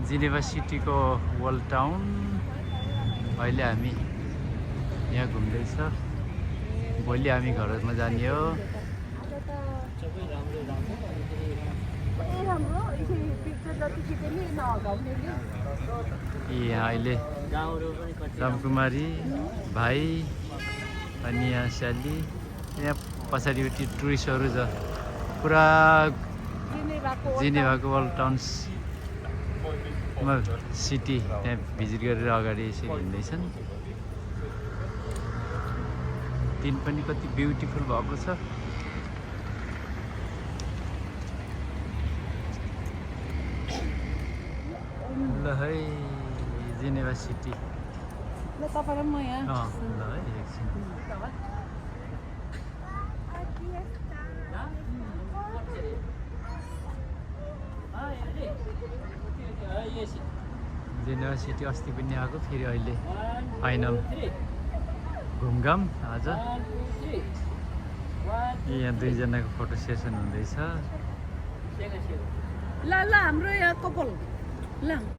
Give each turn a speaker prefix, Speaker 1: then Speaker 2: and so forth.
Speaker 1: जिनेभा सिटीको world town. अहिले हामी यहाँ घुम्दैछ। भोलि हामी घरमा जाने हो। यहाँ अहिले रामकुमारी भाइ अनि यहाँ स्याली, यहाँ पछाडिपट्टि टुरिस्टहरू छ। पुरा जिनेभाको वर्ल्ड टाउनमा सिटी त्यहाँ भिजिट गरेर अगाडि यसरी हिँड्दैछन्। दिन पनि कति ब्युटिफुल भएको छ। ल है जिनेभा सिटी। ल
Speaker 2: तपाईँलाई म यहाँ
Speaker 1: है एकछिन। जिनेभा सिटी अस्ति पनि आएको, फेरि अहिले फाइनल घुमघाम आज। यहाँ दुईजनाको फोटो सेसन हुँदैछ।
Speaker 2: ल हाम्रो यहाँ कपाल ल